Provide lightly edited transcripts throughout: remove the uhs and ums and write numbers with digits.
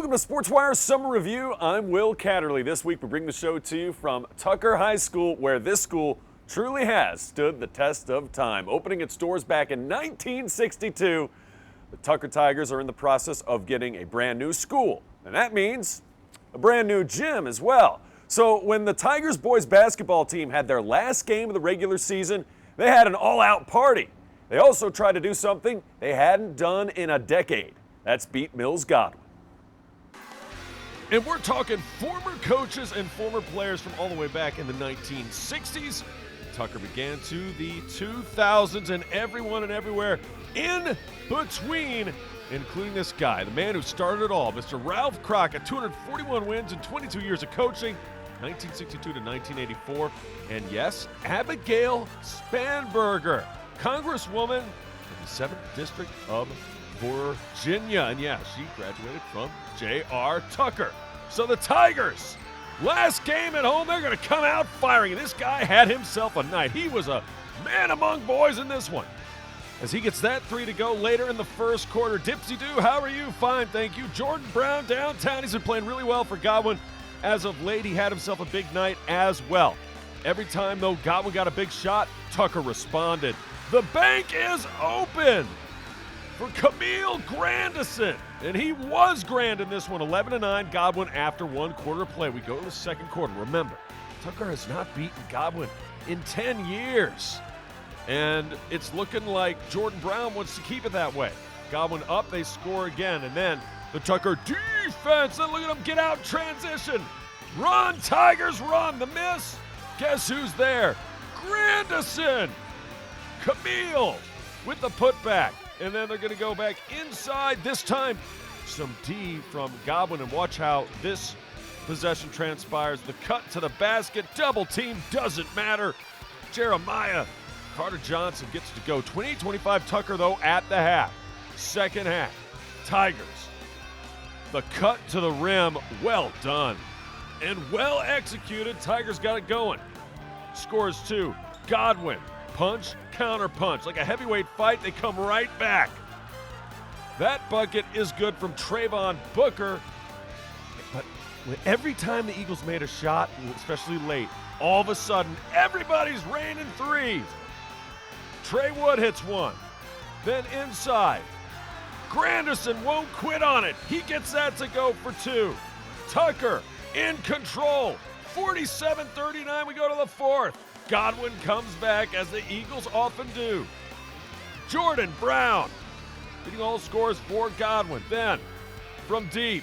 Welcome to SportsWire Summer Review. I'm Will Catterley. This week we bring the show to you from Tucker High School, where this school truly has stood the test of time. Opening its doors back in 1962, the Tucker Tigers are in the process of getting a brand new school, and that means a brand new gym as well. So when the Tigers boys basketball team had their last game of the regular season, they had an all-out party. They also tried to do something they hadn't done in a decade. That's beat Mills Godwin. And we're talking former coaches and former players from all the way back in the 1960s. Tucker began to the 2000s, and everyone and everywhere in between, including this guy, the man who started it all, Mr. Ralph Crockett, 241 wins and 22 years of coaching, 1962 to 1984. And yes, Abigail Spanberger, Congresswoman in the 7th District of Virginia. And yeah, she graduated from J.R. Tucker. So the Tigers, last game at home, they're going to come out firing. And this guy had himself a night. He was a man among boys in this one. As he gets that three to go later in the first quarter. Dipsy-doo, how are you? Fine, thank you. Jordan Brown downtown. He's been playing really well for Godwin. As of late, he had himself a big night as well. Every time, though, Godwin got a big shot, Tucker responded. The bank is open for Camille Grandison, and he was grand in this one. 11-9 Godwin after one quarter play. We go to the second quarter. Remember, Tucker has not beaten Godwin in 10 years, and it's looking like Jordan Brown wants to keep it that way. Godwin up, they score again, and then the Tucker defense, and look at them get out transition. Run, Tigers, run. The miss, guess who's there? Grandison. Camille with the putback. And then they're going to go back inside. This time, some D from Godwin. And watch how this possession transpires. The cut to the basket. Double team doesn't matter. Jeremiah Carter Johnson gets to go. 28-25 Tucker, though, at the half. Second half. Tigers. The cut to the rim. Well done. And well executed. Tigers got it going. Scores two. Godwin. Punch, counter punch. Like a heavyweight fight, they come right back. That bucket is good from Trayvon Booker. But every time the Eagles made a shot, especially late, all of a sudden, everybody's raining threes. Trey Wood hits one. Then inside. Grandison won't quit on it. He gets that to go for two. Tucker in control. 47-39, we go to the fourth. Godwin comes back, as the Eagles often do. Jordan Brown leading all scores for Godwin. Then, from deep,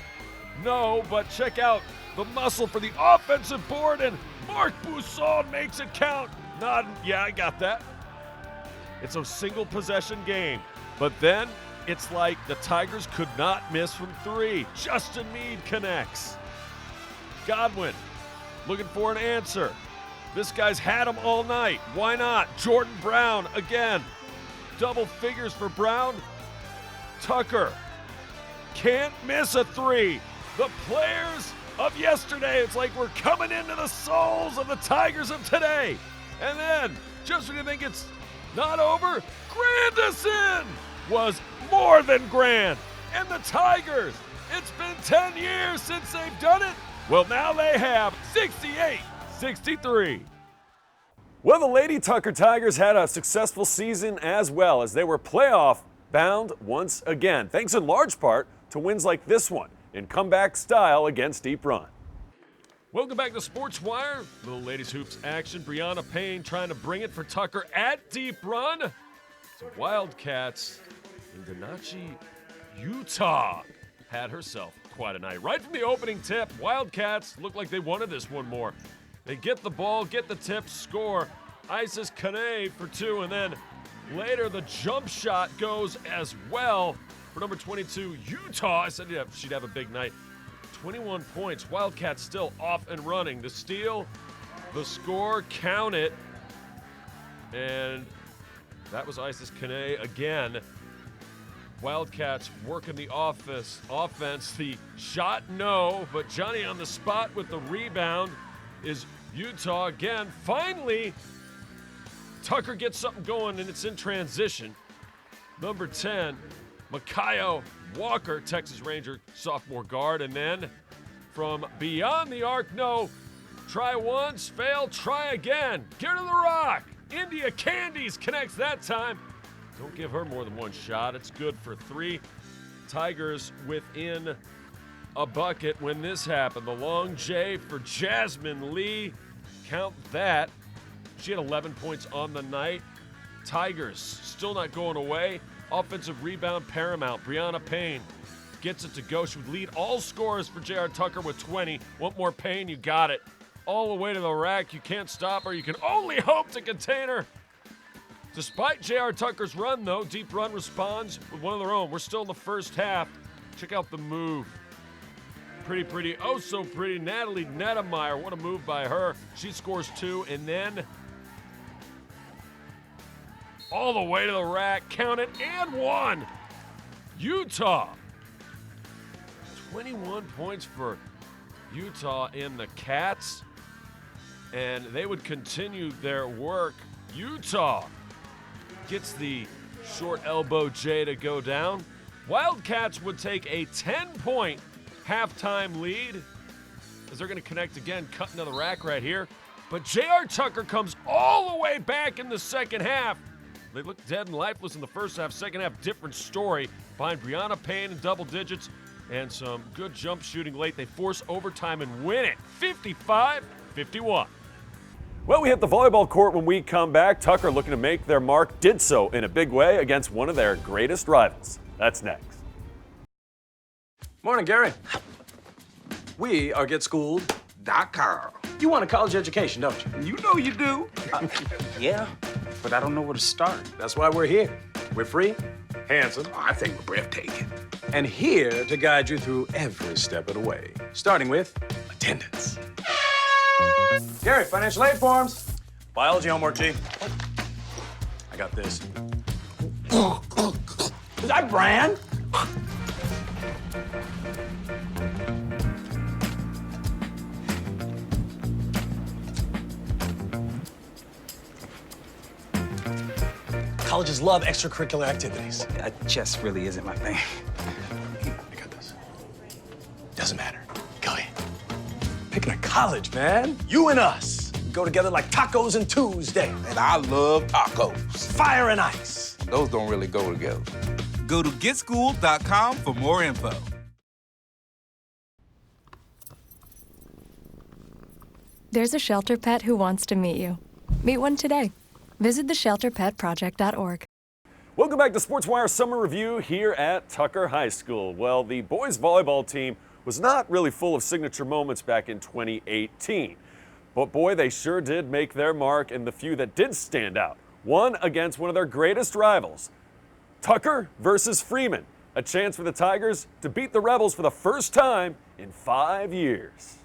no, but check out the muscle for the offensive board, and Mark Boussault makes it count. Yeah, I got that. It's a single possession game. But then, it's like the Tigers could not miss from three. Justin Meade connects. Godwin looking for an answer. This guy's had him all night. Why not? Jordan Brown again. Double figures for Brown. Tucker can't miss a three. The players of yesterday, it's like we're coming into the souls of the Tigers of today. And then, just when you think it's not over, Grandison was more than grand. And the Tigers, it's been 10 years since they've done it. Well, now they have 68-63. Well, the Lady Tucker Tigers had a successful season as well, as they were playoff bound once again, thanks in large part to wins like this one in comeback style against Deep Run. Welcome back to Sports Wire. Little ladies hoops action. Brianna Payne trying to bring it for Tucker at Deep Run. The Wildcats in Wenatchee, Utah, had herself quite a night. Right from the opening tip, Wildcats looked like they wanted this one more. They get the ball, get the tip, score. Isis Kane for two, and then later the jump shot goes as well for number 22, Utah. I said she'd have a big night. 21 points. Wildcats still off and running. The steal, the score, count it. And that was Isis Kane again. Wildcats working the offense. The shot, no, but Johnny on the spot with the rebound is Utah again. Finally, Tucker gets something going, and it's in transition. Number 10, Makayo Walker, Texas Ranger sophomore guard. And then from beyond the arc, no. Try once, fail, try again. Get to the rock. India Candies connects that time. Don't give her more than one shot. It's good for 3. Tigers within a bucket when this happened. The long J for Jasmine Lee. Count that. She had 11 points on the night. Tigers still not going away. Offensive rebound paramount. Brianna Payne gets it to go. She would lead all scorers for J.R. Tucker with 20. Want more Payne? You got it. All the way to the rack. You can't stop her. You can only hope to contain her. Despite J.R. Tucker's run, though, Deep Run responds with one of their own. We're still in the first half. Check out the move. Pretty, oh so pretty. Natalie Nettemeyer, what a move by her. She scores 2, and then all the way to the rack, count it, and 1. Utah. 21 points for Utah in the Cats, and they would continue their work. Utah gets the short elbow J to go down. Wildcats would take a 10-point halftime lead as they're going to connect again, cutting to the rack right here. But J.R. Tucker comes all the way back in the second half. They looked dead and lifeless in the first half. Second half, different story. Behind Brianna Payne in double digits and some good jump shooting late. They force overtime and win it, 55-51. Well, we hit the volleyball court when we come back. Tucker, looking to make their mark, did so in a big way against one of their greatest rivals. That's next. Morning, Gary. We are GetSchooled.com. You want a college education, don't you? You know you do. Yeah, but I don't know where to start. That's why we're here. We're free, handsome, I think we're breathtaking. and here to guide you through every step of the way, starting with attendance. Gary, financial aid forms. Biology homework, G. I got this. Is that Bran? Colleges love extracurricular activities. Chess really isn't my thing. I got this. Doesn't matter. Go ahead. Picking a college, man. You and us go together like tacos and Tuesday. And I love tacos. Fire and ice. Those don't really go together. Go to GetSchooled.com for more info. There's a shelter pet who wants to meet you. Meet one today. Visit theshelterpetproject.org. Welcome back to SportsWire Summer Review here at Tucker High School. Well, the boys volleyball team was not really full of signature moments back in 2018. But boy, they sure did make their mark in the few that did stand out. One against one of their greatest rivals. Tucker versus Freeman. A chance for the Tigers to beat the Rebels for the first time in 5 years.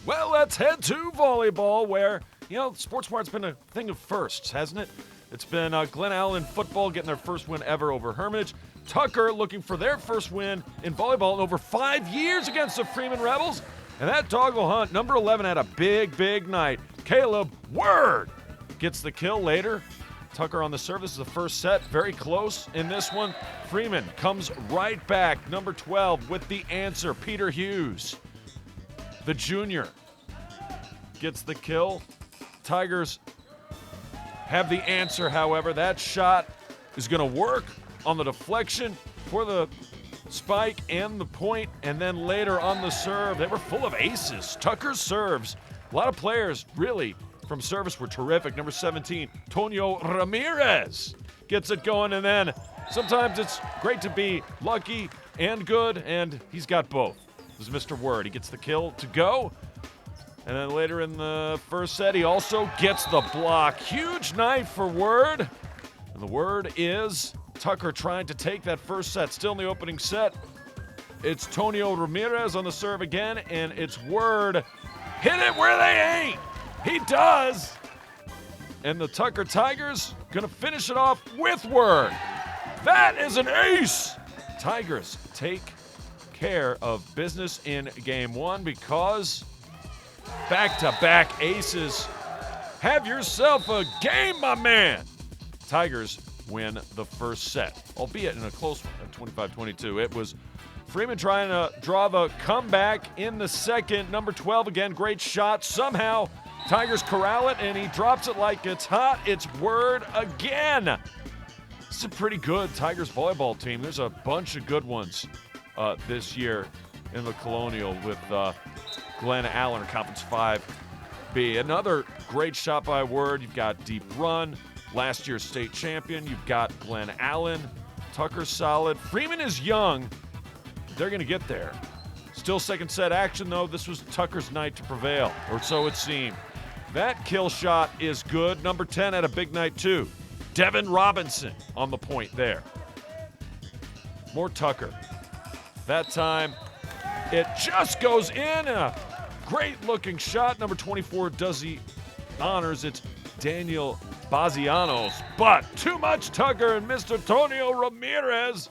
Well, let's head to volleyball where, SportsWire's been a thing of firsts, hasn't it? It's been Glen Allen football getting their first win ever over Hermitage. Tucker looking for their first win in volleyball in over 5 years against the Freeman Rebels. And that doggle hunt, number 11, had a big night. Caleb Word gets the kill later. Tucker on the service is the first set, very close in this one. Freeman comes right back, number 12, with the answer, Peter Hughes. The junior gets the kill. Tigers have the answer, however. That shot is going to work on the deflection for the spike and the point, and then later on the serve. They were full of aces. Tucker's serves. A lot of players, really, from service were terrific. Number 17, Tonio Ramirez gets it going, and then sometimes it's great to be lucky and good, and he's got both. This is Mr. Word. He gets the kill to go. And then later in the first set, he also gets the block. Huge night for Word. And the word is Tucker trying to take that first set. Still in the opening set. It's Tonio Ramirez on the serve again, and it's Word. Hit it where they ain't. He does. And the Tucker Tigers going to finish it off with Word. That is an ace. Tigers take care of business in game one because back-to-back aces. Have yourself a game, my man. Tigers win the first set, albeit in a close one at 25-22. It was Freeman trying to draw the comeback in the second. Number 12 again, great shot. Somehow Tigers corral it, and he drops it like it's hot. It's Word again. It's a pretty good Tigers volleyball team. There's a bunch of good ones this year in the Colonial with Glenn Allen, Conference 5B. Another great shot by Word. You've got Deep Run, last year's state champion. You've got Glenn Allen. Tucker's solid. Freeman is young. They're going to get there. Still second set action, though. This was Tucker's night to prevail, or so it seemed. That kill shot is good. Number 10 had a big night, too. Devin Robinson on the point there. More Tucker. That time, it just goes in. A great-looking shot. Number 24 does the honors. It's Daniel Bazianos. But too much Tucker and Mr. Tonio Ramirez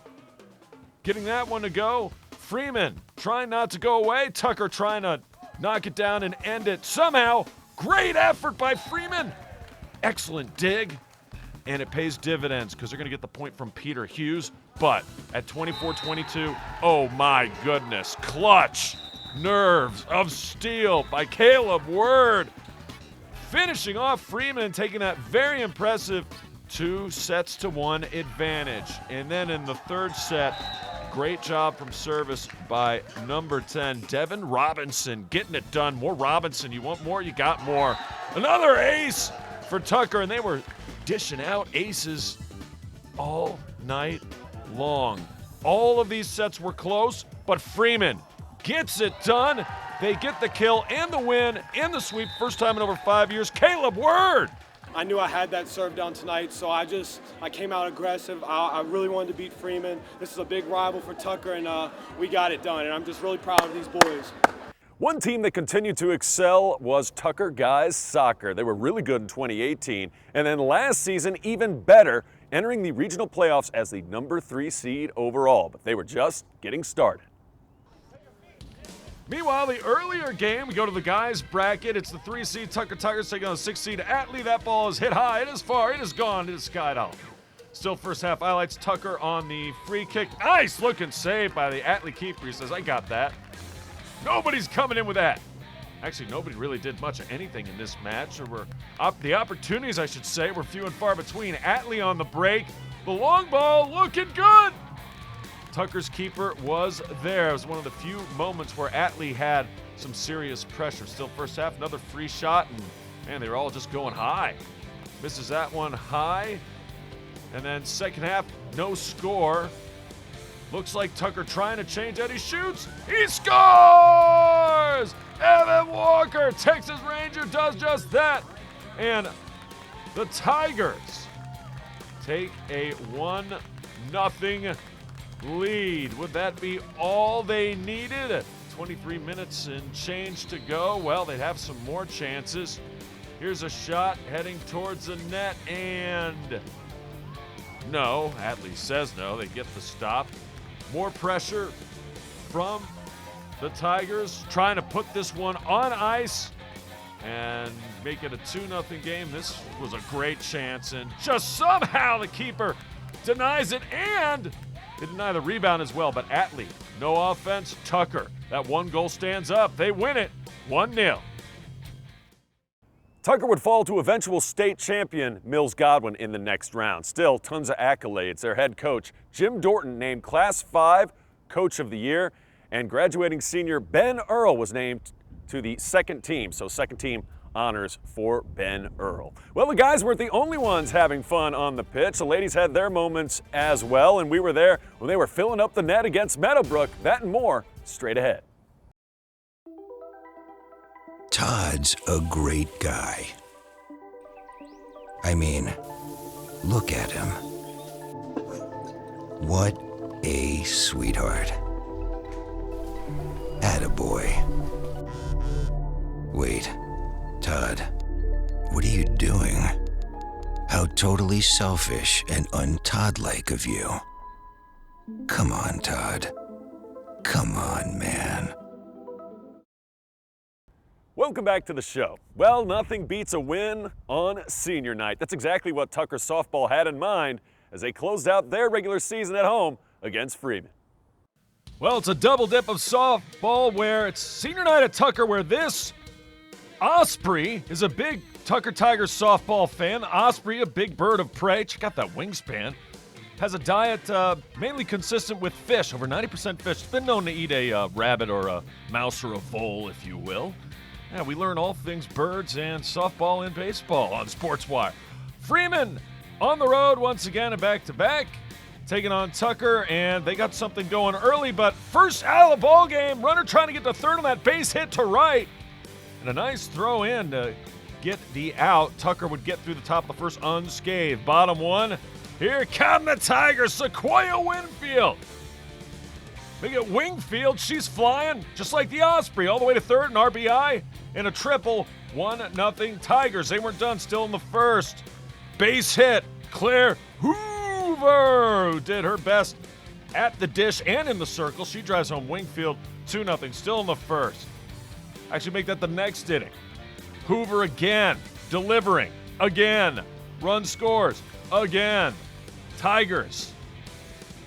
getting that one to go. Freeman trying not to go away. Tucker trying to knock it down and end it. Somehow, great effort by Freeman. Excellent dig. And it pays dividends because they're going to get the point from Peter Hughes. But at 24-22, oh my goodness. Clutch nerves of steel by Caleb Word. Finishing off Freeman, taking that very impressive 2-1 advantage. And then in the third set, great job from service by number 10, Devin Robinson, getting it done. More Robinson. You want more? You got more. Another ace for Tucker, and they were dishing out aces all night long. All of these sets were close, but Freeman gets it done. They get the kill and the win and the sweep. First time in over 5 years. Caleb Word. I knew I had that serve down tonight, so I came out aggressive. I really wanted to beat Freeman. This is a big rival for Tucker, and we got it done, and I'm just really proud of these boys. One team that continued to excel was Tucker Guys Soccer. They were really good in 2018, and then last season even better, entering the regional playoffs as the number 3 seed overall, but they were just getting started. Meanwhile, the earlier game, we go to the guys bracket. It's the 3 seed Tucker Tigers taking on the 6 seed Atlee. That ball is hit high. It is far. It is gone. It is skied out. Still first half highlights. Tucker on the free kick. Nice looking save by the Atlee keeper. He says, I got that. Nobody's coming in with that. Actually, nobody really did much of anything in this match. The opportunities, I should say, were few and far between. Atlee on the break. The long ball looking good. Tucker's keeper was there. It was one of the few moments where Atlee had some serious pressure. Still first half, another free shot, and man, they were all just going high. Misses that one high. And then second half, no score. Looks like Tucker trying to change that. He shoots. He scores! Evan Walker, Texas Ranger, does just that. And the Tigers take a 1-0 lead. Would that be all they needed? 23 minutes and change to go. Well, they'd have some more chances. Here's a shot heading towards the net, and no. Atlee says no. They get the stop. More pressure from the Tigers, trying to put this one on ice and make it a 2-0 game. This was a great chance, and just somehow the keeper denies it, and they deny the rebound as well. But Atlee, no offense. Tucker, that one goal stands up. They win it 1-0. Tucker would fall to eventual state champion Mills Godwin in the next round. Still, tons of accolades. Their head coach, Jim Dorton, named Class 5 Coach of the Year, and graduating senior Ben Earl was named to the second team. So second team honors for Ben Earl. Well, the guys weren't the only ones having fun on the pitch. The ladies had their moments as well, and we were there when they were filling up the net against Meadowbrook. That and more straight ahead. Todd's a great guy. I mean, look at him. What a sweetheart. Attaboy. Wait, Todd, what are you doing? How totally selfish and un-Todd-like of you. Come on, Todd. Come on, man. Welcome back to the show. Well, nothing beats a win on senior night. That's exactly what Tucker softball had in mind as they closed out their regular season at home against Freeman. Well, it's a double dip of softball where it's senior night at Tucker, where this Osprey is a big Tucker Tigers softball fan. Osprey, a big bird of prey. Check out that wingspan. Has a diet mainly consistent with fish, over 90% fish. It's been known to eat a rabbit or a mouse or a vole, if you will. Yeah, we learn all things birds and softball and baseball on Sportswire. Freeman on the road once again, a back-to-back, taking on Tucker, and they got something going early, but first out of the ball game, runner trying to get to third on that base hit to right, and a nice throw in to get the out. Tucker would get through the top of the first unscathed. Bottom one. Here come the Tigers, Sequoia Winfield. Look at Wingfield, she's flying, just like the Osprey, all the way to third, an RBI, and a triple, 1-0 Tigers. They weren't done, still in the first. Base hit, Claire Hoover, who did her best at the dish and in the circle. She drives home Wingfield, 2-0, still in the first. Actually make that the next inning. Hoover again, delivering, again, run scores, again. Tigers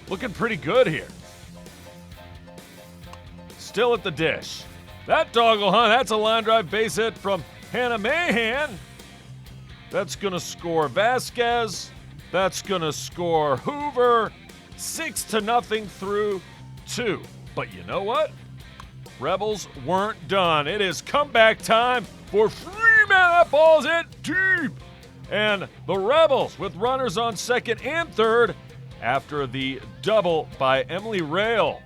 looking pretty good here. Still at the dish. That dog will hunt. That's a line drive base hit from Hannah Mahan. That's going to score Vasquez. That's going to score Hoover. 6-0 through 2. But you know what? Rebels weren't done. It is comeback time for Freeman. That ball's hit deep. And the Rebels with runners on second and third after the double by Emily Rail.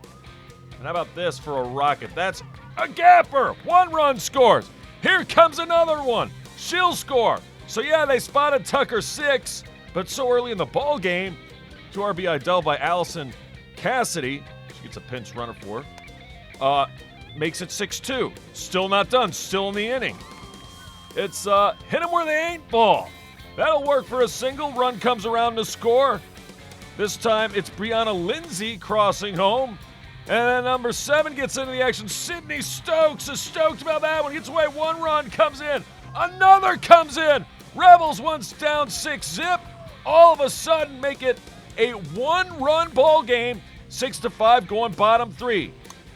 And how about this for a rocket? That's a gapper. 1 run scores. Here comes another one. She'll score. So yeah, they spotted Tucker 6, but so early in the ball game, 2 RBI double by Allison Cassidy. She gets a pinch runner for her. Makes it 6-2. Still not done. Still in the inning. It's hit them where they ain't ball. That'll work for a single. Run comes around to score. This time it's Brianna Lindsay crossing home. And then number 7 gets into the action. Sydney Stokes is stoked about that one. Gets away. 1 run comes in. Another comes in. Rebels once down 6-0. All of a sudden make it a 1-run ball game. 6-5 going bottom 3.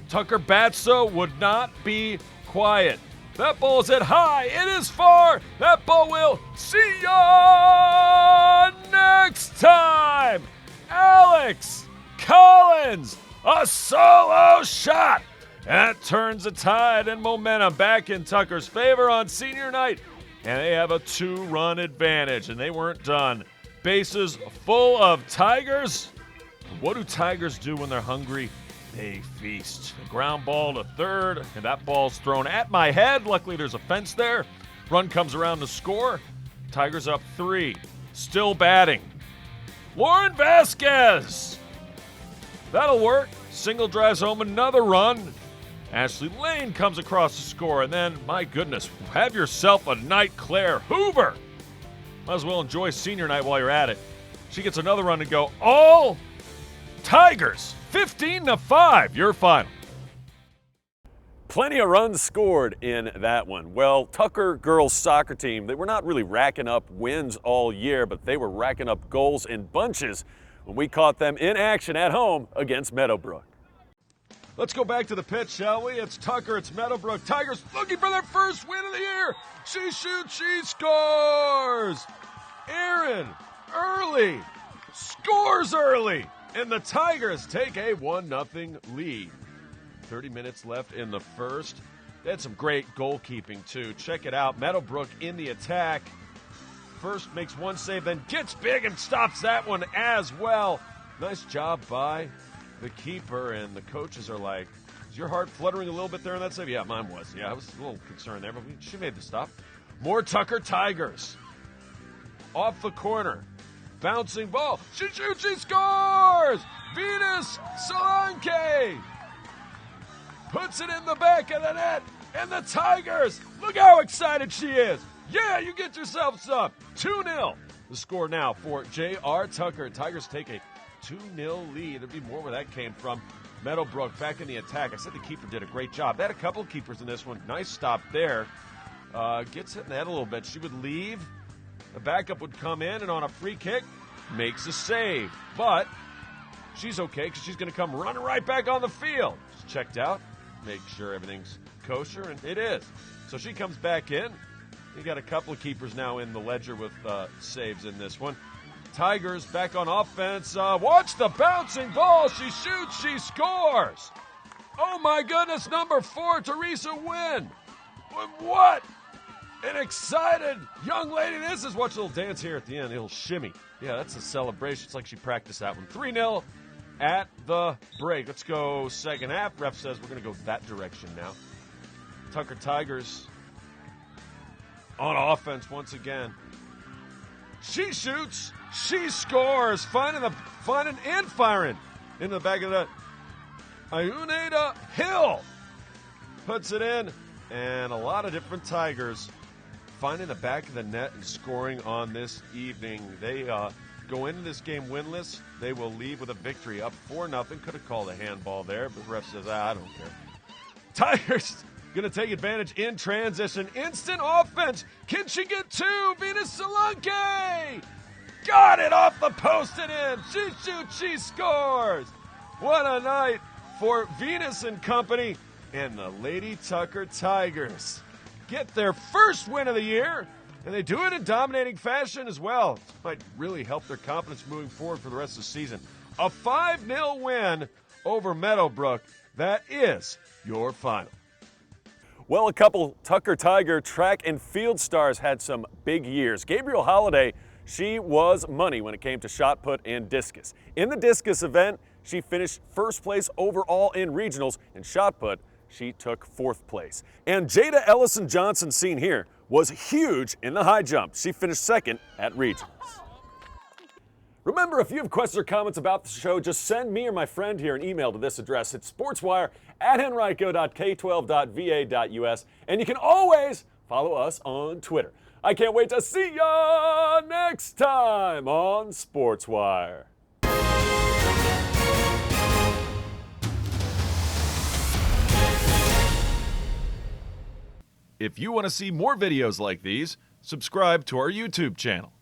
Tucker Batso would not be quiet. That ball is hit high. It is far. That ball will see ya next time. Alex Collins, a solo shot. That turns the tide and momentum back in Tucker's favor on senior night. And they have a 2-run advantage, and they weren't done. Bases full of Tigers. What do Tigers do when they're hungry? They feast. A ground ball to third, and that ball's thrown at my head. Luckily, there's a fence there. Run comes around to score. Tigers up 3. Still batting. Lauren Vasquez. That'll work. Single drives home another run. Ashley Lane comes across to score, and then, my goodness, have yourself a night, Claire Hoover. Might as well enjoy senior night while you're at it. She gets another run to go. All Tigers. 15-5, your final. Plenty of runs scored in that one. Well, Tucker girls soccer team, they were not really racking up wins all year, but they were racking up goals in bunches when we caught them in action at home against Meadowbrook. Let's go back to the pitch, shall we? It's Tucker, it's Meadowbrook. Tigers looking for their first win of the year. She shoots, she scores. Aaron early scores early. And the Tigers take a 1-0 lead. 30 minutes left in the first. They had some great goalkeeping, too. Check it out. Meadowbrook in the attack. First makes one save, then gets big and stops that one as well. Nice job by the keeper, and the coaches are like, is your heart fluttering a little bit there in that save? Yeah, mine was. Yeah, I was a little concerned there, but she made the stop. More Tucker Tigers. Off the corner. Bouncing ball. She shoots, she scores! Venus Solanke puts it in the back of the net, and the Tigers, look how excited she is. Yeah, you get yourself some. 2-0. The score now for J.R. Tucker. Tigers take a 2-0 lead. There'd be more where that came from. Meadowbrook back in the attack. I said the keeper did a great job. They had a couple of keepers in this one. Nice stop there. Gets hit in the head a little bit. She would leave. The backup would come in, and on a free kick, makes a save, but she's okay because she's going to come running right back on the field. She's checked out, make sure everything's kosher, and it is. So she comes back in. You got a couple of keepers now in the ledger with saves in this one. Tigers back on offense. Watch the bouncing ball. She shoots. She scores. Oh, my goodness. Number 4, Teresa Wynn. What? An excited young lady. This is. Watch a little dance here at the end. A little shimmy. Yeah, that's a celebration. It's like she practiced that one. 3-0 at the break. Let's go second half. Ref says we're going to go that direction now. Tucker Tigers on offense once again. She shoots. She scores. Finding and firing into the back of the Ayuneda Hill. Puts it in. And a lot of different Tigers finding the back of the net and scoring on this evening. They go into this game winless. They will leave with a victory up 4-0. Could have called a handball there, but the ref says, I don't care. Tigers going to take advantage in transition. Instant offense. Can she get 2? Venus Solanke got it off the post and in. She shoots. She scores. What a night for Venus and company. And the Lady Tucker Tigers get their first win of the year, and they do it in dominating fashion as well. This might really help their confidence moving forward for the rest of the season. A 5-0 win over Meadowbrook. That is your final. Well, a couple Tucker Tiger track and field stars had some big years. Gabriel Holiday, she was money when it came to shot put and discus. In the discus event, she finished first place overall in regionals. In shot put, she took 4th place. And Jada Ellison Johnson, seen here, was huge in the high jump. She finished 2nd at regionals. Remember, if you have questions or comments about the show, just send me or my friend here an email to this address. It's sportswire@henrico.k12.va.us. And you can always follow us on Twitter. I can't wait to see ya next time on Sportswire. If you want to see more videos like these, subscribe to our YouTube channel.